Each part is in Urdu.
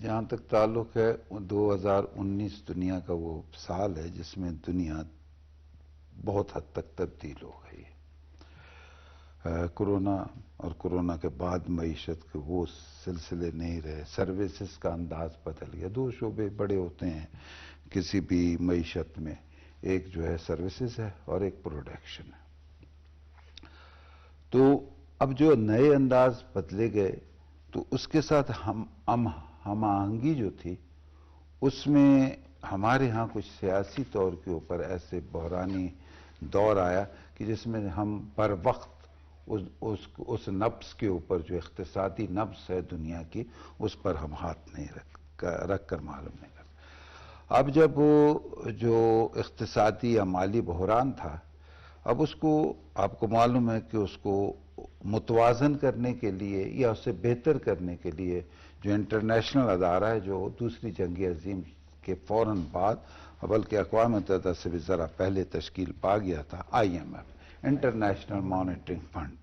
جہاں تک تعلق ہے 2019 دنیا کا وہ سال ہے جس میں دنیا بہت حد تک تبدیل ہو گئی ہے۔ کرونا اور کرونا کے بعد معیشت کے وہ سلسلے نہیں رہے، سروسز کا انداز بدل گیا۔ دو شعبے بڑے ہوتے ہیں کسی بھی معیشت میں، ایک جو ہے سروسز ہے اور ایک پروڈکشن ہے۔ تو اب جو نئے انداز بدلے گئے تو اس کے ساتھ ہم آہنگی جو تھی اس میں ہمارے ہاں کچھ سیاسی طور کے اوپر ایسے بحرانی دور آیا کہ جس میں ہم بر وقت اس نبض کے اوپر جو اقتصادی نبض ہے دنیا کی اس پر ہم ہاتھ نہیں رکھ کر معلوم نہیں کرتے۔ اب جب جو اقتصادی یا مالی بحران تھا، اب اس کو آپ کو معلوم ہے کہ اس کو متوازن کرنے کے لیے یا اسے بہتر کرنے کے لیے جو انٹرنیشنل ادارہ ہے جو دوسری جنگ عظیم کے فوراً بعد بلکہ اقوام متحدہ سے بھی ذرا پہلے تشکیل پا گیا تھا، IMF، انٹرنیشنل مانیٹرنگ فنڈ۔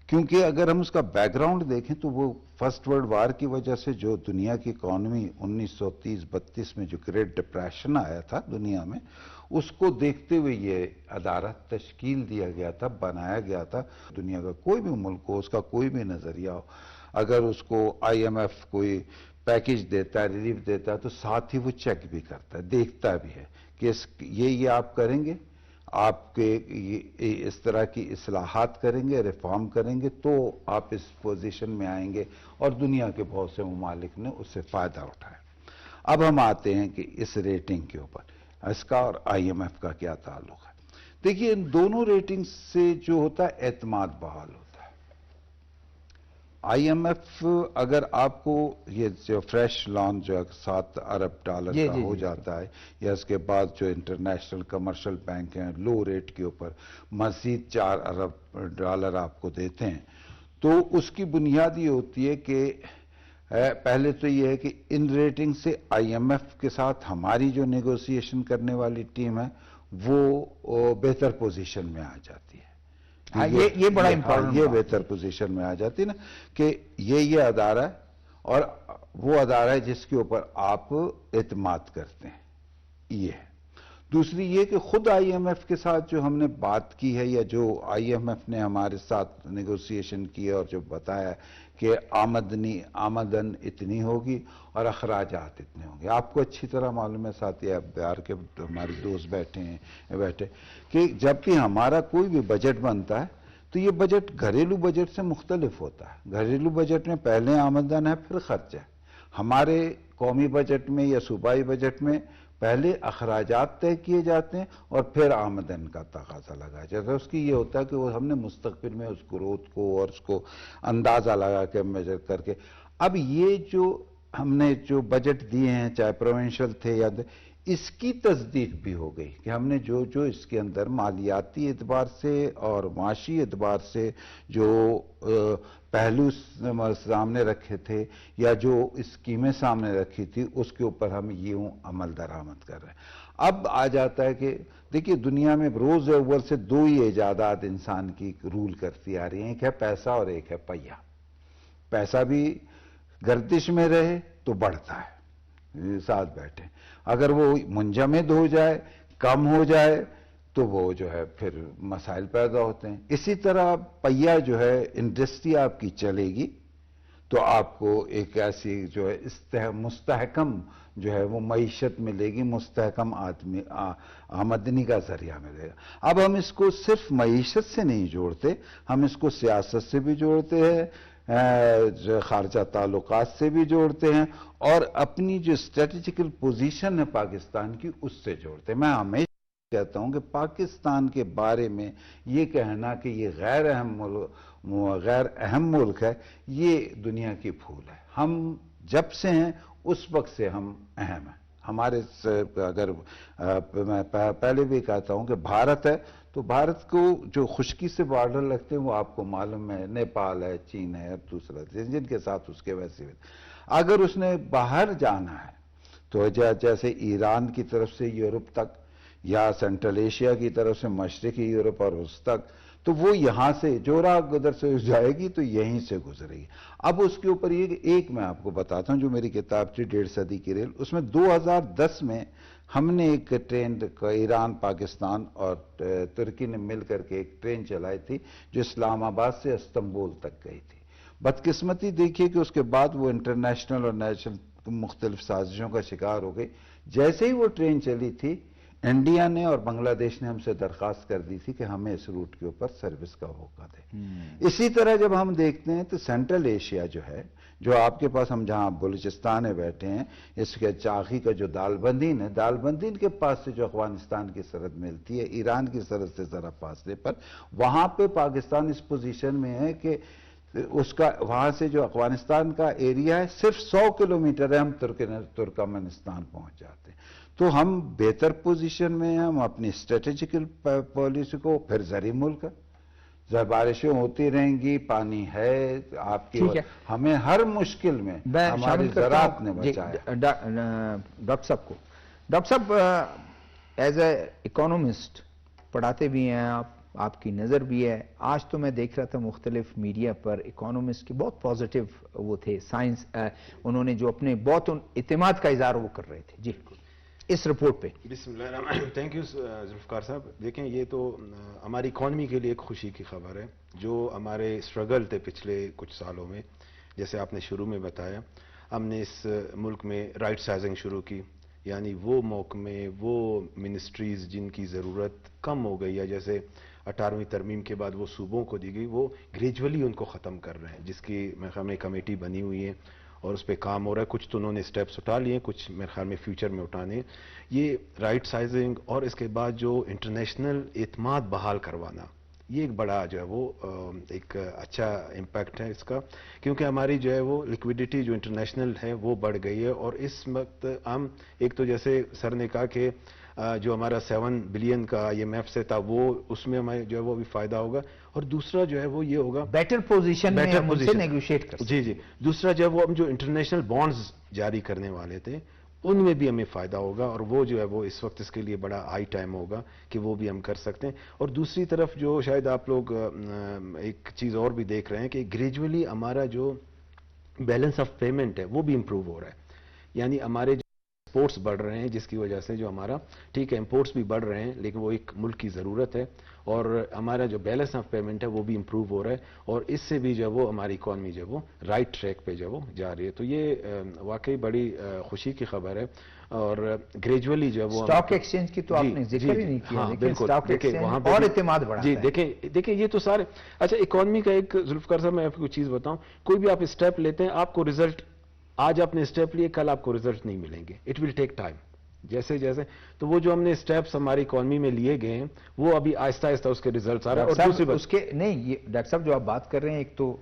کیونکہ اگر ہم اس کا بیک گراؤنڈ دیکھیں تو وہ فرسٹ ورلڈ وار کی وجہ سے جو دنیا کی اکانومی 1930-32 میں جو گریٹ ڈپریشن آیا تھا دنیا میں، اس کو دیکھتے ہوئے یہ ادارہ تشکیل دیا گیا تھا، بنایا گیا تھا۔ دنیا کا کوئی بھی ملک ہو، اس کا کوئی بھی نظریہ ہو، اگر اس کو IMF کوئی پیکج دیتا ہے، ریلیف دیتا ہے، تو ساتھ ہی وہ چیک بھی کرتا ہے، دیکھتا بھی ہے کہ یہ آپ کریں گے، آپ کے اس طرح کی اصلاحات کریں گے، ریفارم کریں گے تو آپ اس پوزیشن میں آئیں گے، اور دنیا کے بہت سے ممالک نے اس سے فائدہ اٹھایا۔ اب ہم آتے ہیں کہ اس ریٹنگ کے اوپر اس کا اور IMF کا کیا تعلق ہے۔ دیکھیے ان دونوں ریٹنگ سے جو ہوتا ہے اعتماد بحال ہوتا ہے۔ IMF اگر آپ کو یہ جو فریش لان جو $7 ارب کا ہو جاتا ہے، یا اس کے بعد جو انٹرنیشنل کمرشل بینک ہیں لو ریٹ کے اوپر مزید $4 ارب آپ کو دیتے ہیں، تو اس کی بنیاد یہ ہوتی ہے کہ پہلے تو یہ ہے کہ ان ریٹنگ سے IMF کے ساتھ ہماری جو نیگوسیشن کرنے والی ٹیم ہے وہ بہتر پوزیشن میں آ جاتی ہے۔ یہ بڑا امپورٹنٹ یہ بہتر پوزیشن میں آ جاتی ہے نا کہ یہ ادارہ ہے اور وہ ادارہ ہے جس کے اوپر آپ اعتماد کرتے ہیں، یہ ہے۔ دوسری یہ کہ خود IMF کے ساتھ جو ہم نے بات کی ہے یا جو IMF نے ہمارے ساتھ نیگوسیشن کی اور جو بتایا کہ آمدن اتنی ہوگی اور اخراجات اتنے ہوں گے۔ آپ کو اچھی طرح معلوم ہے ساتھی، آپ بہار کے ہمارے دوست بیٹھے کہ جب بھی ہمارا کوئی بھی بجٹ بنتا ہے تو یہ بجٹ گھریلو بجٹ سے مختلف ہوتا ہے۔ گھریلو بجٹ میں پہلے آمدن ہے پھر خرچ ہے۔ ہمارے قومی بجٹ میں یا صوبائی بجٹ میں پہلے اخراجات طے کیے جاتے ہیں اور پھر آمدن کا تقاضا لگایا جاتا ہے۔ اس کی یہ ہوتا ہے کہ وہ ہم نے مستقبل میں اس گروتھ کو اور اس کو اندازہ لگا کے میجر کر کے، اب یہ جو ہم نے جو بجٹ دیے ہیں چاہے پروونشل تھے یا اس کی تصدیق بھی ہو گئی کہ ہم نے جو اس کے اندر مالیاتی اعتبار سے اور معاشی اعتبار سے جو پہلو سامنے رکھے تھے یا جو اسکیمیں سامنے رکھی تھی اس کے اوپر ہم یوں عمل درآمد کر رہے ہیں۔ اب آ جاتا ہے کہ دیکھیے دنیا میں روز اول سے دو ہی ایجادات انسان کی رول کرتی آ رہی ہیں، ایک ہے پیسہ اور ایک ہے پہیہ۔ پیسہ بھی گردش میں رہے تو بڑھتا ہے، ساتھ بیٹھے، اگر وہ منجمد ہو جائے، کم ہو جائے تو وہ جو ہے پھر مسائل پیدا ہوتے ہیں۔ اسی طرح پہیہ جو ہے انڈسٹری آپ کی چلے گی تو آپ کو ایک ایسی جو ہے مستحکم جو ہے وہ معیشت ملے گی، مستحکم آمدنی کا ذریعہ ملے گا۔ اب ہم اس کو صرف معیشت سے نہیں جوڑتے، ہم اس کو سیاست سے بھی جوڑتے ہیں، خارجہ تعلقات سے بھی جوڑتے ہیں، اور اپنی جو اسٹریٹجیکل پوزیشن ہے پاکستان کی اس سے جوڑتے ہیں۔ میں ہمیشہ کہتا ہوں کہ پاکستان کے بارے میں یہ کہنا کہ یہ غیر اہم ملک ہے، یہ دنیا کی بھول ہے۔ ہم جب سے ہیں اس وقت سے ہم اہم ہیں۔ ہمارے اگر میں پہلے بھی کہتا ہوں کہ بھارت ہے تو بھارت کو جو خشکی سے بارڈر لگتے ہیں وہ آپ کو معلوم ہے، نیپال ہے، چین ہے اور دوسرا جن کے ساتھ اس کے ویسے اگر اس نے باہر جانا ہے تو جیسے ایران کی طرف سے یورپ تک یا سینٹرل ایشیا کی طرف سے مشرقی یورپ اور اس تک، تو وہ یہاں سے جو راہ ادھر سے جائے گی تو یہیں سے گزرے گی. اب اس کے اوپر یہ ایک میں آپ کو بتاتا ہوں جو میری کتاب تھی 1.5 صدی کی ریل، اس میں 2010 میں ہم نے ایک ٹرین ایران، پاکستان اور ترکی نے مل کر کے ایک ٹرین چلائی تھی جو اسلام آباد سے استنبول تک گئی تھی. بدقسمتی دیکھیے کہ اس کے بعد وہ انٹرنیشنل اور نیشنل مختلف سازشوں کا شکار ہو گئی. جیسے ہی وہ ٹرین چلی تھی، انڈیا نے اور بنگلہ دیش نے ہم سے درخواست کر دی تھی کہ ہمیں اس روٹ کے اوپر سروس کا موقع دیں. اسی طرح جب ہم دیکھتے ہیں تو سینٹرل ایشیا جو ہے، جو آپ کے پاس، ہم جہاں بلوچستان میں بیٹھے ہیں، اس کے چاخی کا جو دال بندین ہے، دال بندین کے پاس سے جو افغانستان کی سرحد ملتی ہے ایران کی سرحد سے ذرا فاصلے پر، وہاں پہ پاکستان اس پوزیشن میں ہے کہ اس کا وہاں سے جو افغانستان کا ایریا ہے صرف 100 کلومیٹر ہے، ہم ترکمانستان پہنچ جاتے ہیں. تو ہم بہتر پوزیشن میں ہیں. ہم اپنی اسٹریٹجیکل پالیسی کو، پھر زرعی ملک ہے، بارشیں ہوتی رہیں گی، پانی ہے آپ کی، ہمیں ہر مشکل میں ہماری زراعت نے بچایا. ڈاکٹر صاحب کو، ڈاکٹر صاحب ایز اے اکانومسٹ پڑھاتے بھی ہیں آپ کی نظر بھی ہے. آج تو میں دیکھ رہا تھا مختلف میڈیا پر اکانومسٹ کے بہت پازیٹیو وہ تھے، سائنس انہوں نے جو اپنے بہت اعتماد کا اظہار وہ کر رہے تھے. جی اس رپورٹ پہ. بسم اللہ الرحمن الرحیم. تھینک یو ذوالفقار صاحب. دیکھیں یہ تو ہماری اکانومی کے لیے ایک خوشی کی خبر ہے. جو ہمارے اسٹرگل تھے پچھلے کچھ سالوں میں، جیسے آپ نے شروع میں بتایا، ہم نے اس ملک میں رائٹ سائزنگ شروع کی، یعنی وہ محکمے، وہ منسٹریز جن کی ضرورت کم ہو گئی ہے، جیسے 18ویں ترمیم کے بعد وہ صوبوں کو دی گئی، وہ گریجولی ان کو ختم کر رہے ہیں، جس کی میرے خیال میں کمیٹی بنی ہوئی ہے اور اس پہ کام ہو رہا ہے. کچھ تو انہوں نے سٹیپس اٹھا لیے، کچھ میرے خیال میں فیوچر میں اٹھانے ہیں. یہ رائٹ سائزنگ اور اس کے بعد جو انٹرنیشنل اعتماد بحال کروانا، یہ ایک بڑا جو ہے وہ ایک اچھا امپیکٹ ہے اس کا، کیونکہ ہماری جو ہے وہ لیکویڈیٹی جو انٹرنیشنل ہے وہ بڑھ گئی ہے. اور اس وقت ہم ایک تو جیسے سر نے کہا کہ جو ہمارا 7 بلین کا IMF سے تھا، وہ اس میں ہمیں جو ہے وہ بھی فائدہ ہوگا. اور دوسرا جو ہے وہ یہ ہوگا بیٹر پوزیشن میں ہم ان سے نیگوشیٹ کر سکتے ہیں. جی. دوسرا جو ہے وہ ہم جو انٹرنیشنل بانڈز جاری کرنے والے تھے ان میں بھی ہمیں فائدہ ہوگا، اور وہ جو ہے وہ اس وقت اس کے لیے بڑا ہائی ٹائم ہوگا کہ وہ بھی ہم کر سکتے ہیں. اور دوسری طرف جو شاید آپ لوگ ایک چیز اور بھی دیکھ رہے ہیں کہ گریجولی ہمارا جو بیلنس آف پیمنٹ ہے وہ بھی امپروو ہو رہا ہے. یعنی ہمارے امپورٹس بڑھ رہے ہیں، جس کی وجہ سے جو ہمارا ٹھیک ہے امپورٹس بھی بڑھ رہے ہیں، لیکن وہ ایک ملک کی ضرورت ہے، اور ہمارا جو بیلنس آف پیمنٹ ہے وہ بھی امپروو ہو رہا ہے، اور اس سے بھی جو ہے وہ ہماری اکانومی جو ہے وہ رائٹ ٹریک پہ جو ہے وہ جا رہی ہے. تو یہ واقعی بڑی خوشی کی خبر ہے. اور گریجولی جو ہے وہ اسٹاک ایکسچینج کی تو آپ نے ذکر ہی نہیں کیا، لیکن اسٹاک ایکسچینج اور اعتماد بڑھا ہے. جی دیکھیں یہ تو سارے اچھا اکانومی کا ایک ذوالفقار صاحب میں آپ کو چیز بتاؤں، کوئی بھی آپ اسٹیپ لیتے ہیں آپ کو رزلٹ، آج آپ نے اسٹیپ لیے کل آپ کو رزلٹ نہیں ملیں گے. It will take time. جیسے تو وہ جو ہم نے اسٹیپس ہماری اکانومی میں لیے گئے ہیں وہ ابھی آہستہ آہستہ اس کے ریزلٹس آ رہے ہیں. اور دوسری بات اس کے نہیں، یہ ڈاکٹر صاحب جو آپ بات کر رہے ہیں ایک تو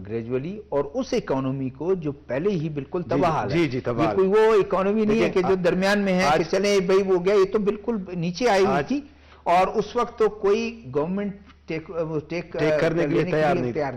گریجولی، اور اس اکانومی کو جو پہلے ہی بالکل تباہ حال ہے. جی تباہ. یہ کوئی وہ اکانومی نہیں ہے کہ جو درمیان میں ہے کہ چلیں بھائی وہ گیا، یہ تو بالکل نیچے آئی ہوئی تھی، اور اس وقت تو کوئی گورنمنٹ ٹیک کرنے کے لیے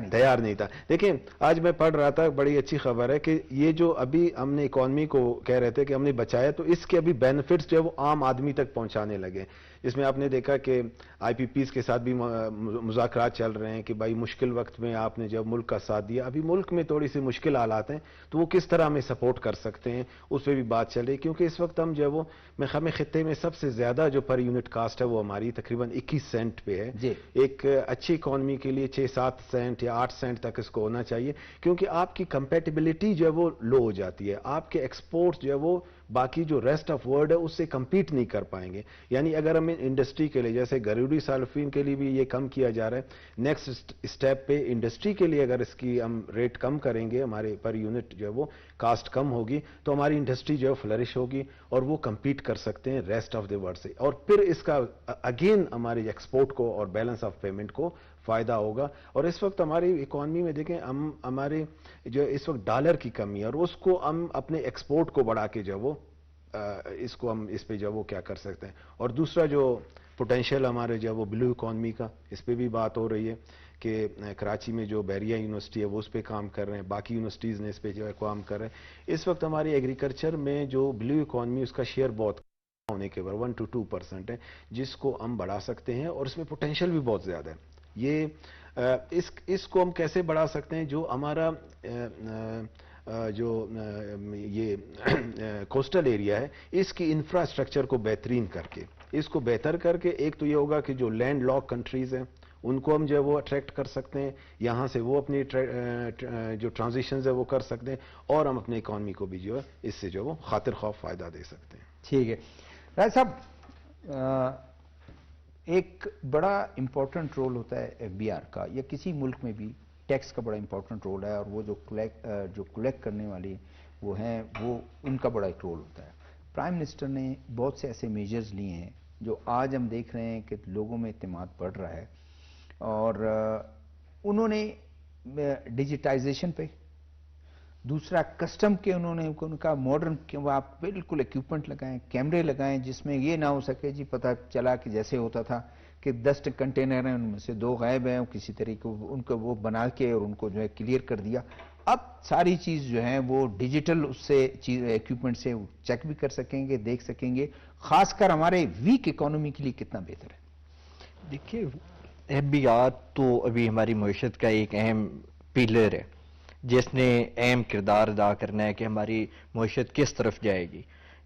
تیار نہیں تھا. دیکھیں آج میں پڑھ رہا تھا، بڑی اچھی خبر ہے کہ یہ جو ابھی ہم نے اکانومی کو کہہ رہے تھے کہ ہم نے بچایا، تو اس کے ابھی بینیفٹس جو ہے وہ عام آدمی تک پہنچانے لگے. اس میں آپ نے دیکھا کہ IPPs کے ساتھ بھی مذاکرات چل رہے ہیں کہ بھائی مشکل وقت میں آپ نے جب ملک کا ساتھ دیا، ابھی ملک میں تھوڑی سی مشکل حالات ہیں تو وہ کس طرح ہمیں سپورٹ کر سکتے ہیں، اس پہ بھی بات چل رہی ہے. کیونکہ اس وقت ہم جو ہے وہ میں خطے میں سب سے زیادہ جو پر یونٹ کاسٹ ہے وہ ہماری تقریباً 21 سینٹ پہ ہے. ایک اچھی اکانومی کے لیے 6-7 سینٹ یا 8 سینٹ تک اس کو ہونا چاہیے، کیونکہ آپ کی کمپیٹیبلٹی جو ہے وہ لو ہو جاتی ہے. آپ کے ایکسپورٹ جو ہے وہ باقی جو ریسٹ آف ورلڈ ہے اس سے کمپیٹ نہیں کر پائیں گے. یعنی اگر ہم انڈسٹری کے لیے، جیسے گھریلو صارفین کے لیے بھی یہ کم کیا جا رہا ہے، نیکسٹ اسٹیپ پہ انڈسٹری کے لیے اگر اس کی ہم ریٹ کم کریں گے، ہمارے پر یونٹ جو ہے وہ کاسٹ کم ہوگی، تو ہماری انڈسٹری جو ہے فلرش ہوگی اور وہ کمپیٹ کر سکتے ہیں ریسٹ آف دی ورلڈ سے، اور پھر اس کا اگین ہمارے ایکسپورٹ کو اور بیلنس آف پیمنٹ کو فائدہ ہوگا. اور اس وقت ہماری اکانومی میں دیکھیں ہمارے جو اس وقت ڈالر کی کمی ہے، اور اس کو ہم اپنے ایکسپورٹ کو بڑھا کے جو وہ اس کو ہم اس پہ جو وہ کیا کر سکتے ہیں. اور دوسرا جو پوٹینشیل ہمارے جو وہ بلو اکانومی کا، اس پہ بھی بات ہو رہی ہے کہ کراچی میں جو بیریا یونیورسٹی ہے وہ اس پہ کام کر رہے ہیں، باقی یونیورسٹیز نے اس پہ جو ہے کام کر رہے ہیں. اس وقت ہماری ایگریکلچر میں جو بلو اکانومی اس کا شیئر بہت ہونے کے بعد 1 to 2% ہے، جس کو ہم بڑھا سکتے ہیں، اور اس میں پوٹینشیل بھی بہت زیادہ ہے. یہ اس کو ہم کیسے بڑھا سکتے ہیں؟ جو ہمارا جو یہ کوسٹل ایریا ہے اس کی انفراسٹرکچر کو بہترین کر کے، اس کو بہتر کر کے، ایک تو یہ ہوگا کہ جو لینڈ لاک کنٹریز ہیں ان کو ہم جو ہے وہ اٹریکٹ کر سکتے ہیں، یہاں سے وہ اپنی جو ٹرانزیشنز ہے وہ کر سکتے ہیں، اور ہم اپنے اکانومی کو بھی جو ہے اس سے جو وہ خاطر خواہ فائدہ دے سکتے ہیں۔ ٹھیک ہے راجہ صاحب، ایک بڑا امپورٹنٹ رول ہوتا ہے ایف بی آر کا، یا کسی ملک میں بھی ٹیکس کا بڑا امپورٹنٹ رول ہے، اور وہ جو کلیکٹ کرنے والی وہ ہیں وہ ان کا بڑا ایک رول ہوتا ہے۔ پرائم منسٹر نے بہت سے ایسے میجرز لیے ہیں جو آج ہم دیکھ رہے ہیں کہ لوگوں میں اعتماد بڑھ رہا ہے، اور انہوں نے ڈیجیٹائزیشن پہ، دوسرا کسٹم کے انہوں نے ان کا ماڈرن، آپ بالکل ایکوپمنٹ لگائیں، کیمرے لگائیں، جس میں یہ نہ ہو سکے جی پتہ چلا کہ جیسے ہوتا تھا کہ 10 کنٹینر ہیں ان میں سے 2 غائب ہیں، کسی طریقے ان کو وہ بنا کے اور ان کو جو ہے کلیئر کر دیا۔ اب ساری چیز جو ہے وہ ڈیجیٹل اس سے ایکوپمنٹ سے چیک بھی کر سکیں گے، دیکھ سکیں گے، خاص کر ہمارے ویک اکانومی کے لیے کتنا بہتر ہے۔ دیکھیے ایف بی آر تو ابھی ہماری معیشت کا ایک اہم پیلر ہے جس نے اہم کردار ادا کرنا ہے کہ ہماری معیشت کس طرف جائے گی۔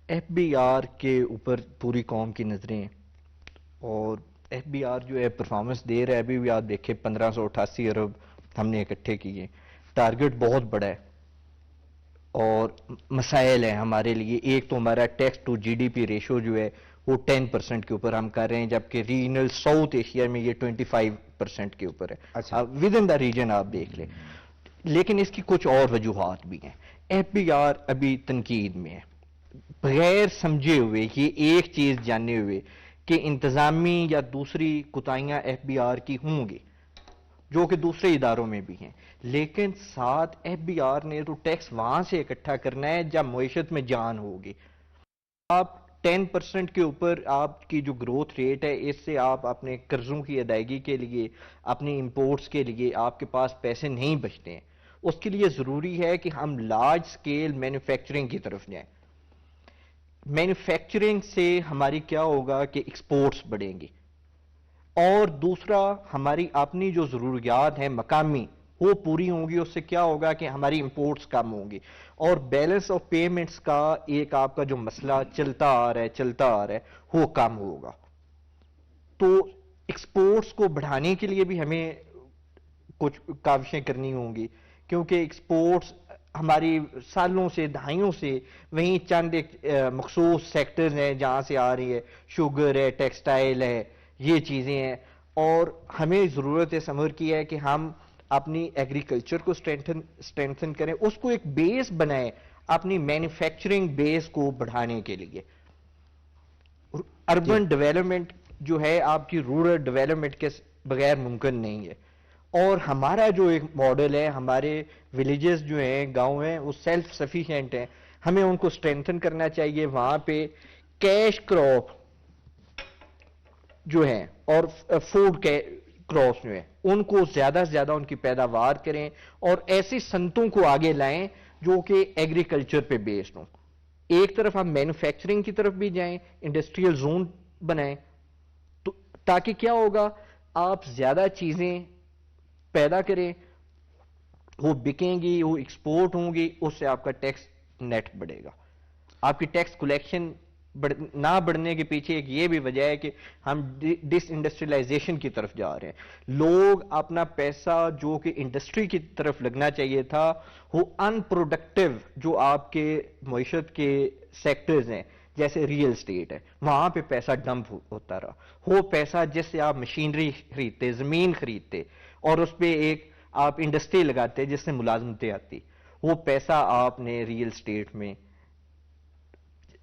ایف بی آر کے اوپر پوری قوم کی نظریں ہیں، اور ایف بی آر جو ہے پرفارمنس دے رہا ہے۔ ابھی بھی آپ دیکھیں 1588 ارب ہم نے اکٹھے کیے، ٹارگٹ بہت بڑا ہے، اور مسائل ہیں ہمارے لیے۔ ایک تو ہمارا tax to G D P ratio جو ہے وہ 10% کے اوپر ہم کر رہے ہیں، جبکہ ریجنل ساؤتھ ایشیا میں یہ 25% کے اوپر ہے۔ ود ان دا ریجن آپ دیکھ لیں، لیکن اس کی کچھ اور وجوہات بھی ہیں۔ ایف بی آر ابھی تنقید میں ہے، بغیر سمجھے ہوئے، یہ ایک چیز جانے ہوئے کہ انتظامی یا دوسری کوتاہیاں ایف بی آر کی ہوں گی جو کہ دوسرے اداروں میں بھی ہیں، لیکن ساتھ ایف بی آر نے تو ٹیکس وہاں سے اکٹھا کرنا ہے جب معیشت میں جان ہوگی۔ آپ 10% کے اوپر آپ کی جو گروتھ ریٹ ہے، اس سے آپ اپنے قرضوں کی ادائیگی کے لیے، اپنے امپورٹس کے لیے آپ کے پاس پیسے نہیں بچتے ہیں۔ اس کے لیے ضروری ہے کہ ہم لارج سکیل مینوفیکچرنگ کی طرف جائیں۔ مینوفیکچرنگ سے ہماری کیا ہوگا کہ ایکسپورٹس بڑھیں گی، اور دوسرا ہماری اپنی جو ضروریات ہیں مقامی وہ پوری ہوں گی۔ اس سے کیا ہوگا کہ ہماری امپورٹس کم ہوں گی، اور بیلنس آف پیمنٹس کا ایک آپ کا جو مسئلہ چلتا آ رہا ہے وہ کم ہوگا۔ تو ایکسپورٹس کو بڑھانے کے لیے بھی ہمیں کچھ کاوشیں کرنی ہوں گی، کیونکہ ایکسپورٹس ہماری سالوں سے، دہائیوں سے وہیں چند ایک مخصوص سیکٹرز ہیں جہاں سے آ رہی ہے، شوگر ہے، ٹیکسٹائل ہے، یہ چیزیں ہیں۔ اور ہمیں ضرورت ہے سمجھ کی ہے کہ ہم اپنی ایگریکلچر کو سٹرینتھن کریں، اس کو ایک بیس بنائیں اپنی مینوفیکچرنگ بیس کو بڑھانے کے لیے۔ اربن ڈیولپمنٹ جو ہے آپ کی رورل ڈیولپمنٹ کے بغیر ممکن نہیں ہے، اور ہمارا جو ایک ماڈل ہے، ہمارے ولیجز جو ہیں، گاؤں ہیں، وہ سیلف سفیشینٹ ہیں، ہمیں ان کو سٹرینتھن کرنا چاہیے۔ وہاں پہ کیش کراپ جو ہیں اور فوڈ کراپس جو ہیں ان کو زیادہ سے زیادہ ان کی پیداوار کریں، اور ایسی صنعتوں کو آگے لائیں جو کہ ایگریکلچر پہ بیسڈ ہوں۔ ایک طرف ہم مینوفیکچرنگ کی طرف بھی جائیں، انڈسٹریل زون بنائیں، تو تاکہ کیا ہوگا، آپ زیادہ چیزیں پیدا کریں، وہ بکیں گی، وہ ایکسپورٹ ہوں گی، اس سے آپ کا ٹیکس نیٹ بڑھے گا۔ آپ کی ٹیکس کلیکشن نہ بڑھنے کے پیچھے ایک یہ بھی وجہ ہے کہ ہم ڈس انڈسٹریلائزیشن کی طرف جا رہے ہیں۔ لوگ اپنا پیسہ جو کہ انڈسٹری کی طرف لگنا چاہیے تھا، وہ ان پروڈکٹیو جو آپ کے معیشت کے سیکٹرز ہیں جیسے ریئل اسٹیٹ ہے، وہاں پہ پیسہ ڈمپ ہوتا رہا۔ وہ پیسہ جس سے آپ مشینری خریدتے، زمین خریدتے، اور اس پہ ایک آپ انڈسٹری لگاتے جس سے ملازمتیں آتی، وہ پیسہ آپ نے ریئل اسٹیٹ میں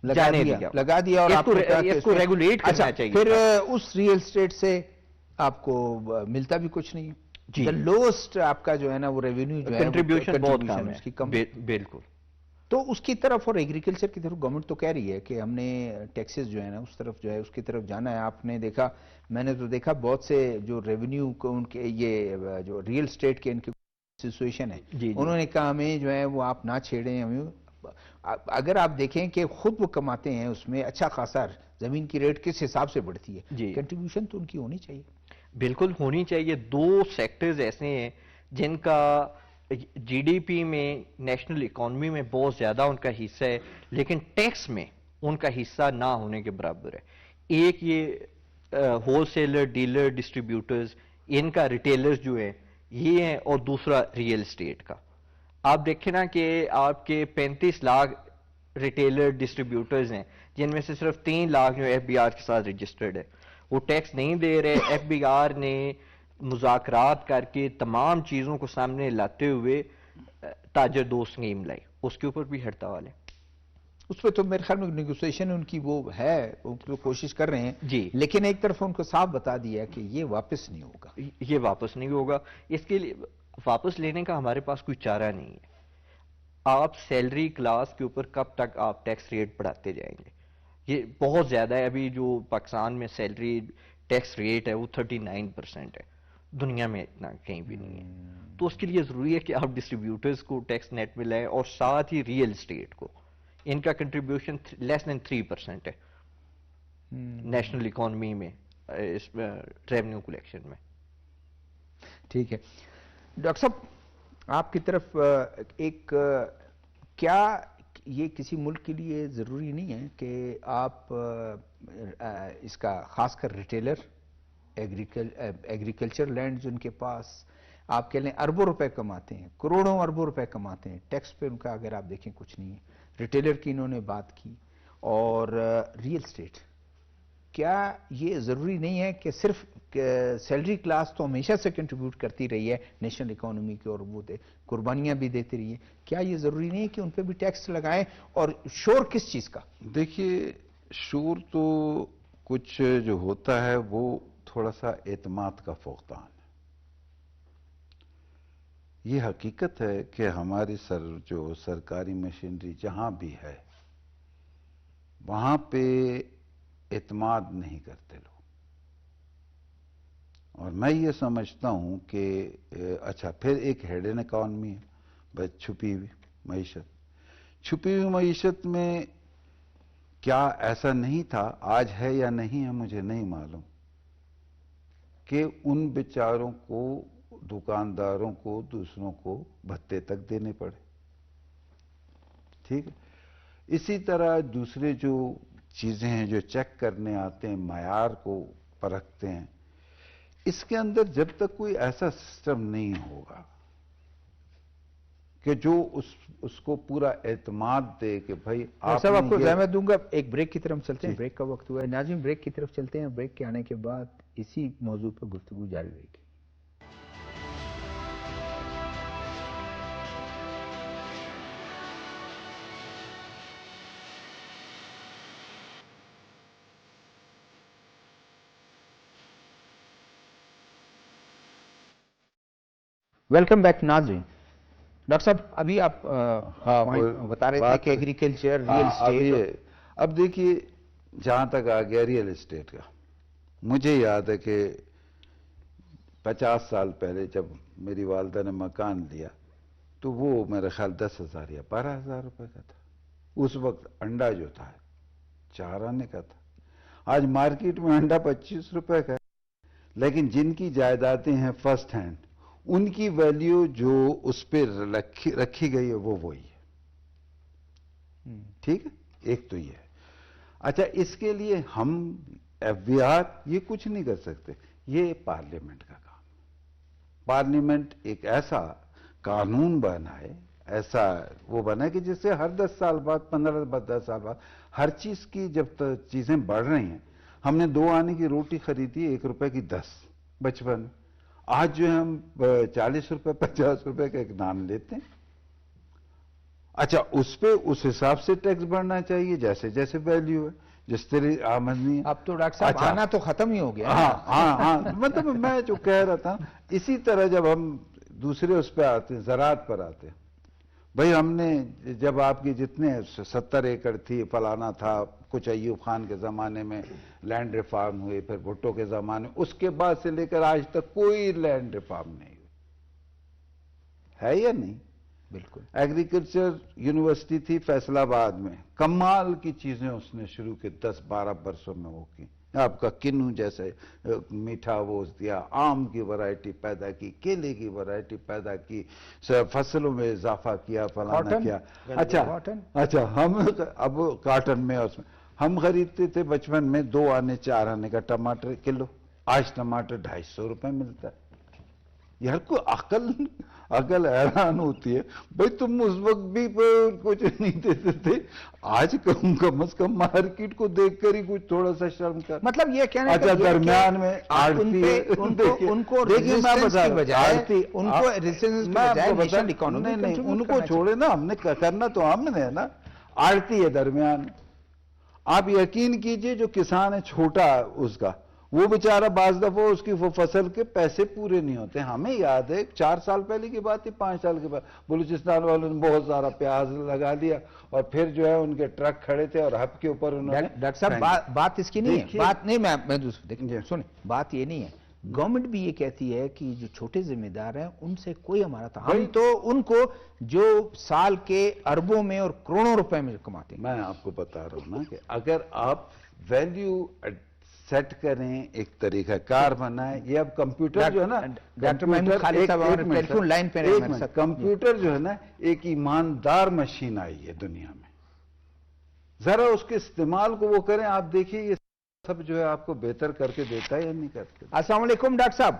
لگا دیا، اور آپ کو ریگولیٹ کرنا چاہیے۔ پھر اس ریئل اسٹیٹ سے آپ کو ملتا بھی کچھ نہیں، جی لوسٹ آپ کا جو ہے نا وہ ریونیو جو ہے کنٹریبیوشن بہت کم ہے، بالکل۔ تو اس کی طرف اور ایگریکلچر کی طرف گورنمنٹ تو کہہ رہی ہے کہ ہم نے ٹیکسز جو ہے نا اس طرف جو ہے اس کی طرف جانا ہے۔ آپ نے دیکھا، میں نے تو دیکھا بہت سے جو ریونیو کو ان کے یہ جو ریئل اسٹیٹ کے ان کی سچویشن ہے، انہوں نے کہا ہمیں جو ہے وہ آپ نہ چھیڑیں، ہمیں اگر آپ دیکھیں کہ خود وہ کماتے ہیں اس میں اچھا خاصا زمین کی ریٹ کس حساب سے بڑھتی ہے، کنٹریبیوشن تو ان کی ہونی چاہیے۔ بالکل ہونی چاہیے. 2 سیکٹرز ایسے ہیں جن کا جی ڈی پی میں نیشنل اکانومی میں بہت زیادہ ان کا حصہ ہے لیکن ٹیکس میں ان کا حصہ نہ ہونے کے برابر ہے. ایک یہ ہول سیلر ڈیلر ڈسٹریبیوٹرز ان کا ریٹیلرز جو ہے یہ ہیں, اور دوسرا ریئل اسٹیٹ کا. آپ دیکھیں نا کہ آپ کے 35 لاکھ ریٹیلر ڈسٹریبیوٹرز ہیں جن میں سے صرف 3 لاکھ جو ایف بی آر کے ساتھ رجسٹرڈ ہے, وہ ٹیکس نہیں دے رہے. ایف بی آر نے مذاکرات کر کے تمام چیزوں کو سامنے لاتے ہوئے تاجر دو سکیم لائی, اس کے اوپر بھی ہڑتال ہے. اس پہ تو میرے خیال میں نیگوسیشن ان کی وہ ہے, وہ تو کوشش کر رہے ہیں جی, لیکن ایک طرف ان کو صاف بتا دیا کہ یہ واپس نہیں ہوگا. یہ واپس نہیں ہوگا. اس کے لیے واپس لینے کا ہمارے پاس کوئی چارہ نہیں ہے. آپ سیلری کلاس کے اوپر کب تک آپ ٹیکس ریٹ بڑھاتے جائیں گے؟ یہ بہت زیادہ ہے. ابھی جو پاکستان میں سیلری ٹیکس ریٹ ہے وہ 39% ہے, دنیا میں اتنا کہیں بھی نہیں ہے. تو اس کے لیے ضروری ہے کہ آپ ڈسٹریبیوٹرز کو ٹیکس نیٹ میں لائیں, اور ساتھ ہی ریئل اسٹیٹ کو. ان کا کنٹریبیوشن لیس دین 3% ہے نیشنل اکانومی میں, اس ریونیو کلیکشن میں. ٹھیک ہے ڈاکٹر صاحب, آپ کی طرف ایک کیا یہ کسی ملک کے لیے ضروری نہیں ہے کہ آپ اس کا خاص کر ریٹیلر ایگریکلچر لینڈ جن کے پاس آپ کہہ لیں اربوں روپے کماتے ہیں, کروڑوں اربوں روپے کماتے ہیں, ٹیکس پہ ان کا اگر آپ دیکھیں کچھ نہیں ہے. ریٹیلر کی انہوں نے بات کی, اور ریئل اسٹیٹ, کیا یہ ضروری نہیں ہے کہ صرف سیلری کلاس تو ہمیشہ سے کنٹریبیوٹ کرتی رہی ہے نیشنل اکانومی کی, اور وہ قربانیاں بھی دیتی رہی ہے, کیا یہ ضروری نہیں ہے کہ ان پہ بھی ٹیکس لگائیں؟ اور شور کس چیز کا؟ دیکھیے, شور تو کچھ جو ہوتا ہے وہ تھوڑا سا اعتماد کا فقدان ہے. یہ حقیقت ہے کہ ہماری جو سرکاری مشینری جہاں بھی ہے وہاں پہ اعتماد نہیں کرتے لوگ. اور میں یہ سمجھتا ہوں کہ اچھا پھر ایک ہیڈن اکانومی ہے, بس چھپی ہوئی معیشت. چھپی ہوئی معیشت میں کیا ایسا نہیں تھا, آج ہے یا نہیں ہے مجھے نہیں معلوم, کہ ان بیچاروں کو, دکانداروں کو, دوسروں کو بھتے تک دینے پڑے. ٹھیک ہے, اسی طرح دوسرے جو چیزیں ہیں جو چیک کرنے آتے ہیں, معیار کو پرکھتے ہیں, اس کے اندر جب تک کوئی ایسا سسٹم نہیں ہوگا کہ جو اس کو پورا اعتماد دے کہ بھائی آپ کو زحمت دوں گا, ایک بریک کی طرف چلتے ہیں, بریک کا وقت ہوا ہے. ناظرین بریک کی طرف چلتے ہیں, بریک کے آنے کے بعد اسی موضوع پر گفتگو جاری رہے گی. ویلکم بیک ناظرین. ڈاکٹر صاحب ابھی آپ بتا رہے تھے کہ ایگریکلچر ریئل اسٹیٹ, اب دیکھیے جہاں تک آ گیا ریئل اسٹیٹ کا, مجھے یاد ہے کہ 50 سال پہلے جب میری والدہ نے مکان لیا تو وہ میرا خیال 10,000 یا 12,000 روپے کا تھا. اس وقت انڈا جو تھا 4 آنے کا تھا. آج مارکیٹ میں انڈا 25 روپے کا ہے, لیکن جن کی جائیدادیں ہیں فرسٹ ہینڈ, ان کی ویلیو جو اس پہ رکھی گئی ہے وہ وہی ہے. ٹھیک ہے, ایک تو یہ ہے. اچھا, اس کے لیے ہم ایف بی آر یہ کچھ نہیں کر سکتے, یہ پارلیمنٹ کا کام. پارلیمنٹ ایک ایسا قانون بنائے, ایسا وہ بنائے کہ جس سے ہر 10 سال بعد 15-10 سال بعد ہر چیز کی جب چیزیں بڑھ رہی ہیں. ہم نے 2 آنے کی روٹی خریدی 1 روپے کی 10 بچپن میں, آج جو ہے ہم 40 روپے 50 روپے کا ایک نان لیتے ہیں. اچھا, اس پہ اس حساب سے ٹیکس بڑھنا چاہیے جیسے جیسے ویلیو ہے, جس طرح آمدنی ہے. اب تو ڈاکٹر صاحب آنا تو ختم ہی ہو گیا. ہاں, مطلب میں جو کہہ رہا تھا, اسی طرح جب ہم دوسرے اس پہ آتے ہیں, زراعت پر آتے ہیں, بھئی ہم نے جب آپ کی جتنے 70 ایکڑ تھی, فلانا تھا, کچھ ایوب خان کے زمانے میں لینڈ ریفارم ہوئے, پھر بھٹو کے زمانے, اس کے بعد سے لے کر آج تک کوئی لینڈ ریفارم نہیں ہوئی ہے یا نہیں؟ بالکل. ایگریکلچر یونیورسٹی تھی فیصل آباد میں, کمال کی چیزیں اس نے شروع کی 10-12 برسوں میں وہ کی. آپ کا کنو جیسے میٹھا وہ دیا، آم کی ورائٹی پیدا کی، کیلے کی ورائٹی پیدا کی، فصلوں میں اضافہ کیا، فلانا کیا. اچھا ہم اب کاٹن میں اس میں ہم خریدتے تھے بچپن میں 2 آنے 4 آنے کا ٹماٹر کلو، آج ٹماٹر 250 روپے ملتا ہے. یار کوئی عقل حیران ہوتی ہے. بھئی تم اس وقت بھی کچھ نہیں دیتے تھے، آج کم از کم مارکیٹ کو دیکھ کر ہی کچھ تھوڑا سا شرم کر. مطلب یہ کہنے اچھا درمیان میں آڑتی ہے. ان کو ریزسٹنس کی بجائے نیشنل اکانومی نہیں ان کو چھوڑے نا، ہم نے کرنا تو ہم نے ہے نا. آڑتی ہے درمیان. آپ یقین کیجئے جو کسان ہے چھوٹا اس کا، وہ بیچارہ بعض دفعہ اس کی فصل کے پیسے پورے نہیں ہوتے. ہمیں یاد ہے 4 سال پہلے کی بات ہے، 5 سال کے بعد بلوچستان والوں نے بہت سارا پیاز لگا دیا اور پھر جو ہے ان کے ٹرک کھڑے تھے اور ہب کے اوپر انہوں نے. ڈاکٹر صاحب بات اس کی نہیں ہے، بات نہیں، میں دیکھیں سنیں، بات یہ نہیں ہے. گورنمنٹ بھی یہ کہتی ہے کہ جو چھوٹے ذمہ دار ہیں ان سے کوئی ہمارا تھا، ہم تو ان کو جو سال کے اربوں میں اور کروڑوں روپے میں کماتے ہیں. میں آپ کو بتا رہا ہوں نا کہ اگر آپ ویلیو سیٹ کریں، ایک طریقہ کار بنائیں. یہ اب کمپیوٹر جو ہے نا، ڈاکٹر محمود خالد صاحب ہمارے ٹیلیفون لائن پہ ہیں. کمپیوٹر جو ہے نا ایک ایماندار مشین آئی ہے دنیا میں، ذرا اس کے استعمال کو وہ کریں، آپ دیکھیے یہ سب جو ہے آپ کو بہتر کر کے دیتا ہے یا نہیں کرتے. السلام علیکم ڈاکٹر صاحب.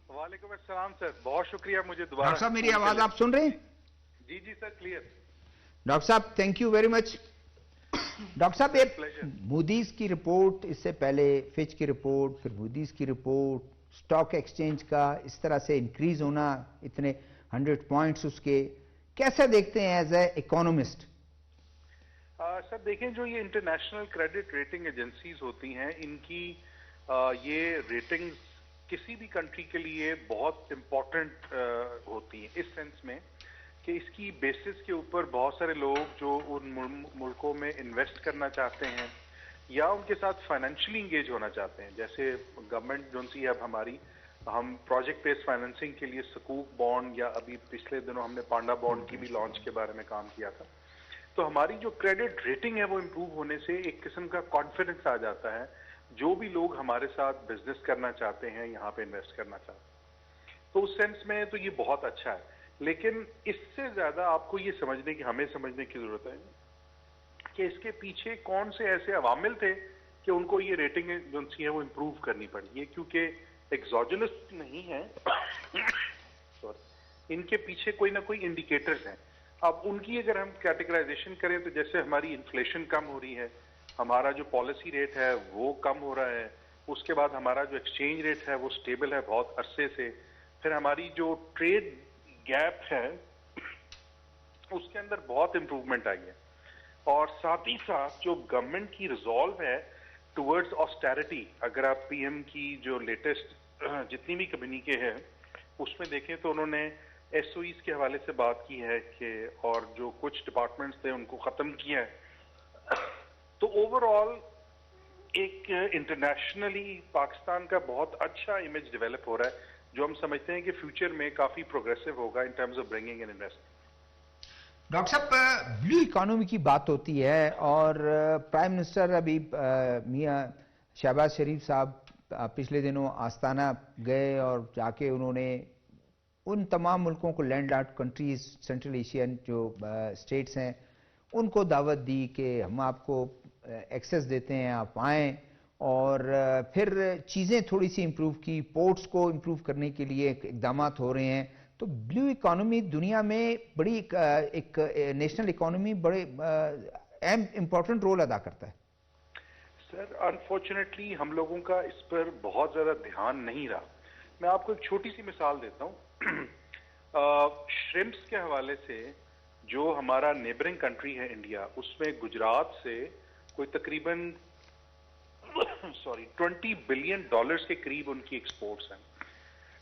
وعلیکم السلام سر، بہت شکریہ مجھے دوبارہ. ڈاکٹر صاحب میری آواز آپ سن رہے ہیں؟ جی جی سر کلیئر. ڈاکٹر صاحب thank you very much. Doctor صاحب ایک مودیز کی رپورٹ، اس سے پہلے فچ کی رپورٹ، پھر مودیز کی رپورٹ، سٹاک ایکسچینج کا اس طرح سے انکریز ہونا، اتنے 100 پوائنٹس اس کے، کیسے دیکھتے ہیں ایز اے اکانومسٹ؟ سر دیکھیں جو یہ انٹرنیشنل کریڈٹ ریٹنگ ایجنسیز ہوتی ہیں، ان کی یہ ریٹنگز کسی بھی کنٹری کے لیے بہت امپورٹنٹ ہوتی ہیں، اس سینس میں کہ اس کی بیسس کے اوپر بہت سارے لوگ جو ان ملکوں میں انویسٹ کرنا چاہتے ہیں یا ان کے ساتھ فائنینشلی انگیج ہونا چاہتے ہیں، جیسے گورنمنٹ جو سی اب ہماری، ہم پروجیکٹ بیس فائنینسنگ کے لیے سکوک بانڈ یا ابھی پچھلے دنوں ہم نے پانڈا بانڈ کی بھی لانچ کے بارے میں کام کیا تھا. تو ہماری جو کریڈٹ ریٹنگ ہے وہ امپروو ہونے سے ایک قسم کا کانفیڈنس آ جاتا ہے، جو بھی لوگ ہمارے ساتھ بزنس کرنا چاہتے ہیں، یہاں پہ انویسٹ کرنا چاہتے ہیں. تو اس سینس میں تو یہ بہت اچھا ہے. لیکن اس سے زیادہ آپ کو یہ سمجھنے کی، ہمیں سمجھنے کی ضرورت ہے کہ اس کے پیچھے کون سے ایسے عوامل تھے کہ ان کو یہ ریٹنگ ایجنسی ہے وہ امپروو کرنی پڑی. یہ کیونکہ ایگزوجنس نہیں ہے، ان کے پیچھے کوئی نہ کوئی انڈیکیٹرز ہیں. اب ان کی اگر ہم کیٹیگرائزیشن کریں تو جیسے ہماری انفلیشن کم ہو رہی ہے، ہمارا جو پالیسی ریٹ ہے وہ کم ہو رہا ہے، اس کے بعد ہمارا جو ایکسچینج ریٹ ہے وہ سٹیبل ہے بہت عرصے سے، پھر ہماری جو ٹریڈ گیپ ہے اس کے اندر بہت امپروومنٹ آئی ہے، اور ساتھ ہی ساتھ جو گورنمنٹ کی ریزالو ہے ٹورڈز آسٹیرٹی. اگر آپ پی ایم کی جو لیٹسٹ جتنی بھی کمیونیکے ہے اس میں دیکھیں تو انہوں نے ایس او ایز کے حوالے سے بات کی ہے کہ، اور جو کچھ ڈپارٹمنٹس تھے ان کو ختم کیا ہے. تو اوور آل ایک انٹرنیشنلی پاکستان کا بہت اچھا امیج ڈیولپ ہو رہا ہے، جو ہم سمجھتے ہیں کہ فیوچر میں کافی پروگریسو ہوگا in terms of bringing an investment. Doctor صاحب بلو اکانومی کی بات ہوتی ہے اور پرائم منسٹر ابھی میاں شہباز شریف صاحب پچھلے دنوں آستانہ گئے اور جا کے انہوں نے ان تمام ملکوں کو land locked countries Central Asian جو اسٹیٹس ہیں ان کو دعوت دی کہ ہم آپ کو ایکسیس دیتے ہیں، آپ آئیں، اور پھر چیزیں تھوڑی سی امپروو کی، پورٹس کو امپروو کرنے کے لیے اقدامات ہو رہے ہیں. تو بلو اکانومی دنیا میں بڑی ایک نیشنل اکانومی بڑے اہم امپورٹنٹ رول ادا کرتا ہے. سر انفارچونیٹلی ہم لوگوں کا اس پر بہت زیادہ دھیان نہیں رہا. میں آپ کو ایک چھوٹی سی مثال دیتا ہوں. شرمپس کے حوالے سے جو ہمارا نیبرنگ کنٹری ہے انڈیا، اس میں گجرات سے کوئی تقریباً 20 بلین ڈالرز کے قریب ان کی ایکسپورٹس ہیں،